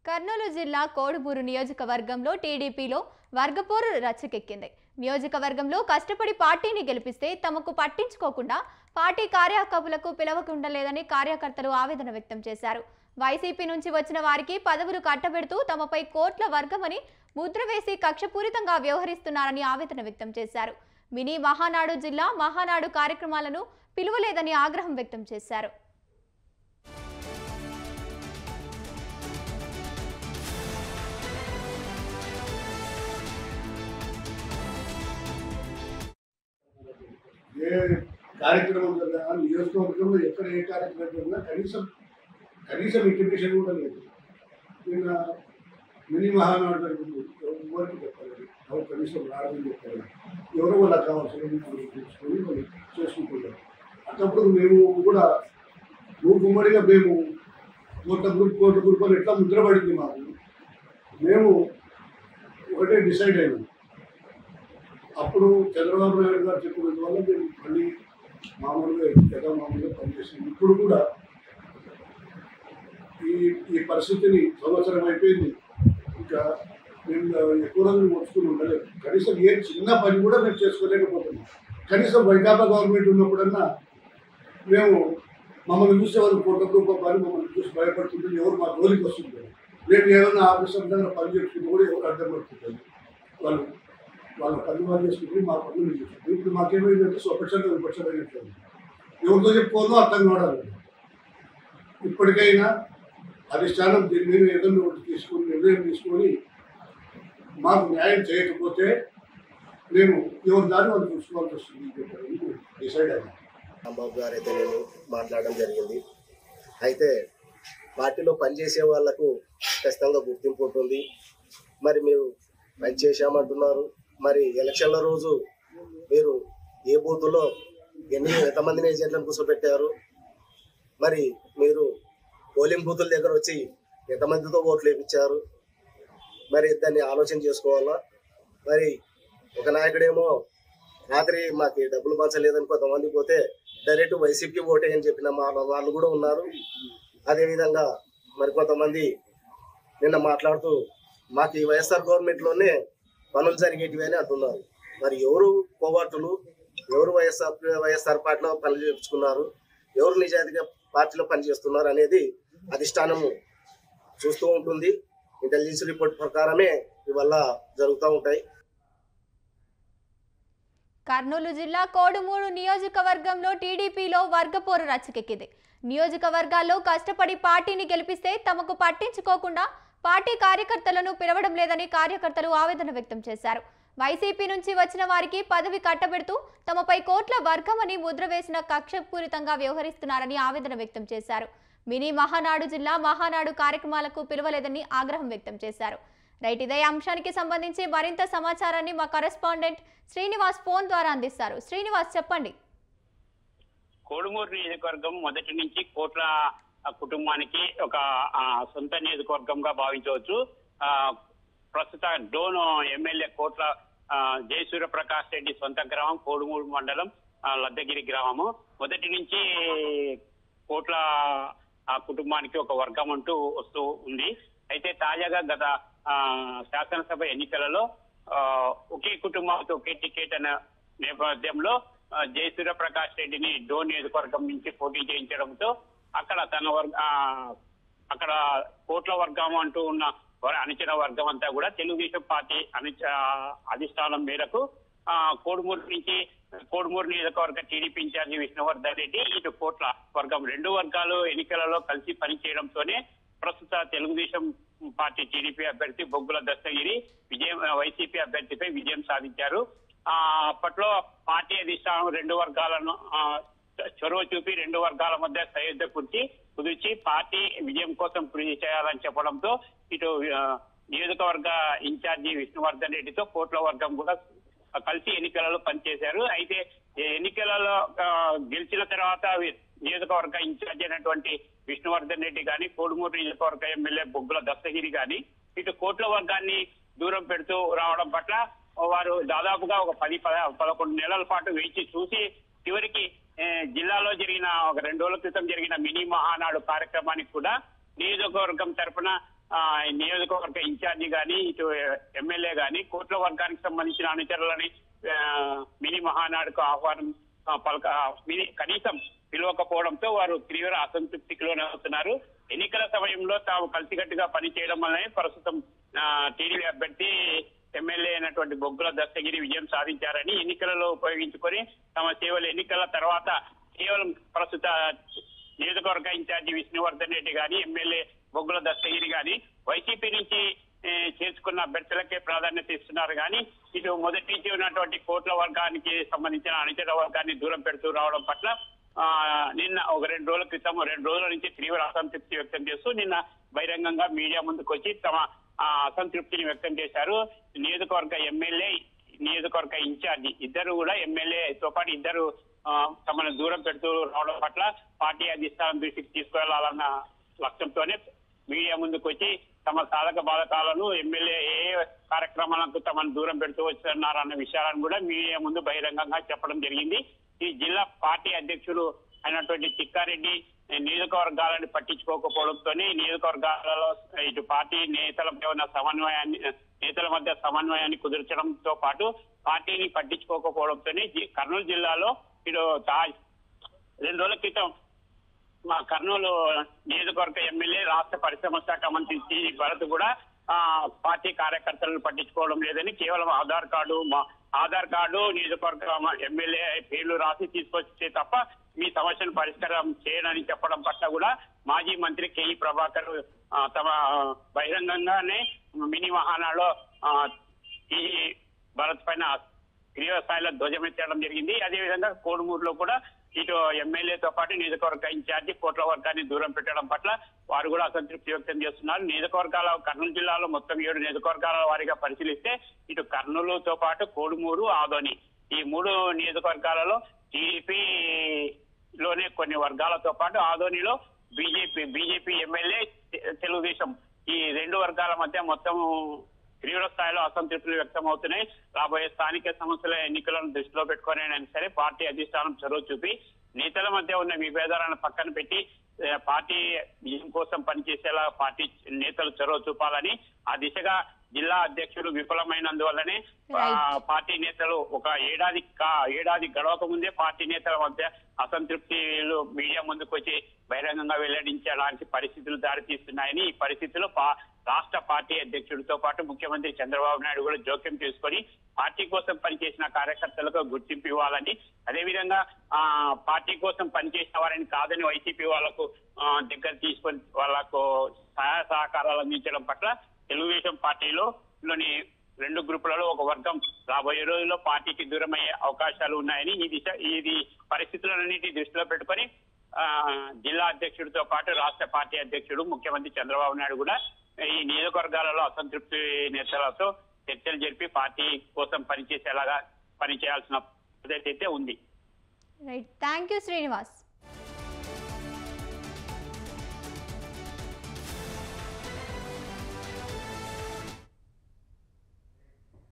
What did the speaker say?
కర్నూలు జిల్లా కోడుమూరు నియోజకవర్గంలో టీడీపీలో వర్గపోరు రచ్చకెక్కింది. నియోజకవర్గంలో కష్టపడి పార్టీని గెలిపిస్తే తమకు పట్టించుకోకుండా పార్టీ కార్యకలాపాలకు పిలవకుండలేదని కార్యకర్తలు ఆవేదన వ్యక్తం చేశారు. వైసీపీ నుంచి వచ్చిన వారికి పదవులు కట్టబెడుతూ తమపై కోట్ల వర్గమని ముద్ర వేసి కక్షపూరితంగా వ్యవహరిస్తున్నారని ఆవేదన వ్యక్తం చేశారు. మినీ మహానాడు జిల్లా మహానాడు కార్యక్రమాలను పిలువలేదని ఆగ్రహం వ్యక్తం చేశారు. ఏ కార్యక్రమం జరిగినా నియోజకవర్గంలో ఎక్కడ ఏ కార్యక్రమం జరిగినా కనీసం ఇంటిమేషన్ కూడా లేదు. నిన్న మినీ మహానాడు జరిగింది, ఎవరికి చెప్పలేదు, ఎవరు కనీసం రాదని చెప్పారు. ఎవరో వాళ్ళకి కావాల్సిన తీసుకొని వాళ్ళు చేసుకుంటున్నారు. అప్పుడు మేము కూడా గుమ్మడిగా మేము కోట్ల గ్రూప్ అని ఎట్లా ముద్రపడింది మాకు. మేము ఒకటే డిసైడ్ అయినాం. అప్పుడు చంద్రబాబు నాయుడు గారు చెప్పినందువల్ల మేము మళ్ళీ మామూలుగా పనిచేసాం. ఇప్పుడు కూడా ఈ పరిస్థితిని సంవత్సరం అయిపోయింది, ఇంకా మేము ఎక్కువ రోజులు మోసుకుని ఉండలేదు. కనీసం ఏ చిన్న పని కూడా మేము చేసుకోలేకపోతున్నాం. కనీసం వైకాపా గవర్నమెంట్ ఉన్నప్పుడన్నా మేము మమ్మల్ని చూసే వాళ్ళు కోట్ల రూపాయలు పని మమ్మల్ని చూసి భయపడుతుంటే ఎవరు మా జోలికి వస్తుంటారు. మేము ఏమైనా ఆఫీసర్ దగ్గర పని చేసుకుంటే కూడా ఎవరు అర్థం పడుతుంటారు. వాళ్ళ పని వాళ్ళు చేసుకుంటే మా పనులు చేసుకుంటారు. ఇప్పుడు మాకేమైందంటే స్వపక్షంగా విపక్షమైనట్లేదు. ఎవరితో చెప్పుకోవాలో అర్థం కావడాలి. ఇప్పటికైనా అధిష్టానం దీని మీద ఏదైనా తీసుకుని నిర్ణయం తీసుకొని మాకు న్యాయం చేయకపోతే నేను ఎవరి దాన్ని వాళ్ళు చూసుకోవాల్సి వస్తుంది డిసైడ్ అయ్యాను. రాంబాబు గారు అయితే నేను మాట్లాడడం జరిగింది. అయితే పార్టీలో పనిచేసే వాళ్లకు ఖచ్చితంగా గుర్తింపు ఉంటుంది. మరి మీరు పని చేశామంటున్నారు, మరి ఎలక్షన్ల రోజు మీరు ఏ బూతుల్లో ఎంతమందిని ఏజెంట్లను కూర్చోబెట్టారు, మరి మీరు పోలింగ్ బూతుల దగ్గర వచ్చి ఎంతమందితో ఓట్లు వేయించారు, మరి దాన్ని ఆలోచన చేసుకోవాలా. మరి ఒక నాయకుడేమో రాత్రి మాకు డబ్బులు పంచలేదని కొంతమంది పోతే డైరెక్ట్ వైసీపీకి ఓటేయని చెప్పిన వాళ్ళు కూడా ఉన్నారు. అదేవిధంగా మరి కొంతమంది నిన్న మాట్లాడుతూ మాకు ఈ వైఎస్ఆర్ గవర్నమెంట్లోనే పనులు జరిగేటివి అని అంటున్నారు. మరి ఎవరు కోవాటులు, ఎవరు వైఎస్ఆర్ పార్టీలో పనులు చేయించుకున్నారు, ఎవరు నిజాయితీగా పార్టీలో పనిచేస్తున్నారు అనేది అధిష్టానము చూస్తూ ఉంటుంది. ఇంటెలిజెన్స్ రిపోర్ట్ ప్రకారమే ఇవల్ల జరుగుతూ ఉంటాయి. కర్నూలు జిల్లా కోడుమూరు నియోజకవర్గంలో టీడీపీలో వర్గపోరు రచ్చకెక్కింది. నియోజకవర్గాల్లో కష్టపడి పార్టీని గెలిపిస్తే తమకు పట్టించుకోకుండా పార్టీ కార్యకర్తలను పిలవడం లేదని కార్యకర్తలు ఆవేదన వ్యక్తం చేశారు. వైసీపీ నుంచి వచ్చిన వారికి పదవి కట్టబెడుతూ తమపై కోట్ల వర్గమని ముద్ర వేసిన కక్షపూరితంగా వ్యవహరిస్తున్నారని ఆవేదన వ్యక్తం చేశారు. మినీ మహానాడు జిల్లా మహానాడు కార్యక్రమాలకు పిలవలేదని ఆగ్రహం వ్యక్తం చేశారు. రైట్, ఇదే అంశానికి సంబంధించి మరింత సమాచారాన్ని మా కరెస్పాండెంట్ శ్రీనివాస్ ఫోన్ ద్వారా అందిస్తారు. శ్రీనివాస్, చెప్పండి. కోడుమూరు నియోజకవర్గం మొదటి నుంచి కోట్ల కుటుంబానికి ఒక సొంత నియోజకవర్గంగా భావించవచ్చు. ప్రస్తుత డోన్ ఎమ్మెల్యే కోట్ల జయసూర్యప్రకాష్ రెడ్డి సొంత గ్రామం కోడుమూరు మండలం లద్దగిరి గ్రామము. మొదటి నుంచి కోట్ల కుటుంబానికి ఒక వర్గం అంటూ వస్తూ ఉంది. అయితే తాజాగా గత శాసనసభ ఎన్నికలలో ఒకే కుటుంబంతో ఒకే టికెట్ అనే నేపథ్యంలో జయసూర్యప్రకాష్ రెడ్డిని డోన్ నియోజకవర్గం నుంచి పోటీ చేయించడంతో అక్కడ అక్కడ కోట్ల వర్గం అంటూ ఉన్న అణిచిన వర్గం అంతా కూడా తెలుగుదేశం పార్టీ అధిష్టానం మేరకు కోడుమూరు నియోజకవర్గ టీడీపీ ఇన్ఛార్జి విష్ణువర్ధన్ రెడ్డి, ఇటు కోట్ల వర్గం రెండు వర్గాలు ఎన్నికలలో కలిసి పనిచేయడంతోనే ప్రస్తుత తెలుగుదేశం పార్టీ టీడీపీ అభ్యర్థి బొగ్గుల దస్తగిరి వైసీపీ అభ్యర్థిపై విజయం సాధించారు. అప్పట్లో పార్టీ అధిష్టానం రెండు వర్గాలను చొరవ చూపి రెండు వర్గాల మధ్య సయోధ్య కుదిర్చి పార్టీ విజయం కోసం కృషి చేయాలని చెప్పడంతో ఇటు నియోజకవర్గ ఇన్ఛార్జి విష్ణువర్ధన్ రెడ్డితో కోట్ల వర్గం కూడా కలిసి ఎన్నికలలో పనిచేశారు. అయితే ఎన్నికలలో గెలిచిన తర్వాత నియోజకవర్గ ఇన్ఛార్జి అయినటువంటి విష్ణువర్ధన్ రెడ్డి గాని, కోడుమూరు నియోజకవర్గ ఎమ్మెల్యే బొగ్గుల దస్తగిరి గాని ఇటు కోట్ల వర్గాన్ని దూరం పెడుతూ రావడం పట్ల వారు దాదాపుగా ఒక 10-11 నెలల పాటు వేచి చూసి చివరికి జిల్లాలో జరిగిన ఒక 2 రోజుల క్రితం జరిగిన మినీ మహానాడు కార్యక్రమానికి కూడా నియోజకవర్గం తరఫున నియోజకవర్గ ఇన్ఛార్జి గాని ఇటు ఎమ్మెల్యే గాని కోట్ల వర్గానికి సంబంధించిన అనుచరులని మినీ మహానాడుకు ఆహ్వానం కనీసం పిలవకపోవడంతో వారు తీవ్ర అసంతృప్తికి లోనవుతున్నారు. ఎన్నికల సమయంలో తాము కలిసికట్టుగా పనిచేయడం వల్లనే ప్రస్తుతం టీడీపీ అభ్యర్థి ఎమ్మెల్యే అయినటువంటి బొగ్గుల దస్తగిరి విజయం సాధించారని ఎన్నికలలో ఉపయోగించుకొని తమ సేవలు ఎన్నికల తర్వాత కేవలం ప్రస్తుత నియోజకవర్గ ఇన్ఛార్జి విష్ణువర్ధన్ రెడ్డి గాని ఎమ్మెల్యే బొగ్గుల దస్తగిరి గాని వైసీపీ నుంచి చేర్చుకున్న అభ్యర్థులకే ప్రాధాన్యత ఇస్తున్నారు కానీ ఇటు మొదటి నుంచి ఉన్నటువంటి కోట్ల వర్గానికి సంబంధించిన అనుచర వర్గాన్ని దూరం పెడుతూ రావడం పట్ల నిన్న ఒక 2 రోజుల నుంచి తీవ్ర అసంతృప్తి వ్యక్తం చేస్తూ నిన్న బహిరంగంగా మీడియా ముందుకు వచ్చి తమ అసంతృప్తిని వ్యక్తం చేశారు. నియోజకవర్గ ఎమ్మెల్యే నియోజకవర్గ ఇన్ఛార్జి ఇద్దరు కూడా ఎమ్మెల్యేతో పాటు ఇద్దరు తమను దూరం పెడుతూ రావడం పట్ల పార్టీ అధిష్టానం దృష్టికి తీసుకువెళ్లాలన్న లక్ష్యంతోనే మీడియా ముందుకు వచ్చి తమ సాధక బాధకాలను ఎమ్మెల్యే ఏ కార్యక్రమాలకు తమను దూరం పెడుతూ వస్తున్నారన్న విషయాలను కూడా మీడియా ముందు బహిరంగంగా చెప్పడం జరిగింది. ఈ జిల్లా పార్టీ అధ్యక్షుడు అయినటువంటి తిక్కారెడ్డి నియోజకవర్గాలను పట్టించుకోకపోవడంతోనే నియోజకవర్గాలలో ఇటు పార్టీ నేతల మధ్య సమన్వయాన్ని కుదర్చడంతో పాటు పార్టీని పట్టించుకోకపోవడంతోనే కర్నూలు జిల్లాలో ఇటు 2 రోజుల క్రితం మా కర్నూలు నియోజకవర్గ ఎమ్మెల్యే రాష్ట్ర పరిశ్రమ శాఖ మంత్రి భరత్ కూడా పార్టీ కార్యకర్తలను పట్టించుకోవడం లేదని కేవలం ఆధార్ కార్డు నియోజకవర్గ ఎమ్మెల్యే పేర్లు రాసి తీసుకొచ్చే తప్ప మీ సమస్యను పరిష్కారం చేయడానికి చెప్పడం పట్ల కూడా మాజీ మంత్రి కేఈ ప్రభాకర్ తమ బహిరంగంగానే మినీ మహానాడులో ఈ భరత్ పైన తీవ్ర స్థాయిలో ధ్వజమెత్తడం జరిగింది. అదేవిధంగా కోడుమూరులో కూడా ఇటు ఎమ్మెల్యేతో పాటు నియోజకవర్గ ఇన్ఛార్జి కోట్ల వర్గాన్ని దూరం పెట్టడం పట్ల వారు కూడా అసంతృప్తి వ్యక్తం చేస్తున్నారు. కర్నూలు జిల్లాలో మొత్తం 7 నియోజకవర్గాల వారీగా పరిశీలిస్తే ఇటు కర్నూలుతో పాటు కోడుమూరు ఆదోని ఈ 3 నియోజకవర్గాలలో టీడీపీలోనే కొన్ని వర్గాలతో పాటు ఆదోనిలో బీజేపీ ఎమ్మెల్యే తెలుగుదేశం ఈ 2 వర్గాల మధ్య మొత్తం తీవ్ర స్థాయిలో అసంతృప్తులు వ్యక్తం అవుతున్నాయి. రాబోయే స్థానిక సంస్థల ఎన్నికలను దృష్టిలో పెట్టుకునే సరే పార్టీ అధిష్టానం చొరవ చూపి నేతల మధ్య ఉన్న విభేదాలను పక్కన పెట్టి పార్టీ విజయం కోసం పనిచేసేలా పార్టీ నేతలు చొరవ చూపాలని ఆ దిశగా జిల్లా అధ్యక్షుడు విఫలమైనందువల్లనే పార్టీ నేతలు ఒక ఏడాది గడవక ముందే పార్టీ నేతల మధ్య అసంతృప్తిలు మీడియా ముందుకు వచ్చి బహిరంగంగా వెల్లడించడానికి పరిస్థితులు దారితీస్తున్నాయని ఈ పరిస్థితుల్లో రాష్ట్ర పార్టీ అధ్యక్షుడితో పాటు ముఖ్యమంత్రి చంద్రబాబు నాయుడు కూడా జోక్యం చేసుకొని పార్టీ కోసం పనిచేసిన కార్యకర్తలకు గుర్తింపు ఇవ్వాలని అదేవిధంగా పార్టీ కోసం పనిచేసిన వారిని కాదని వైసీపీ వాళ్లకు దగ్గర తీసుకొని వాళ్లకు సహాయ సహకారాలు అందించడం పట్ల తెలుగుదేశం పార్టీలోని 2 గ్రూపులలో ఒక వర్గం రాబోయే రోజుల్లో పార్టీకి దూరమయ్యే అవకాశాలు ఉన్నాయని ఇది పరిస్థితులన్నింటి దృష్టిలో పెట్టుకొని జిల్లా అధ్యక్షుడితో పాటు రాష్ట్ర పార్టీ అధ్యక్షుడు ముఖ్యమంత్రి చంద్రబాబు నాయుడు కూడా ఈ నియోజకవర్గాలలో అసంతృప్తి నేతలతో చర్చలు జరిపి పార్టీ కోసం పనిచేసేలాగా పనిచేయాల్సిన పరిస్థితి అయితే ఉంది. Right, thank you Srinivas.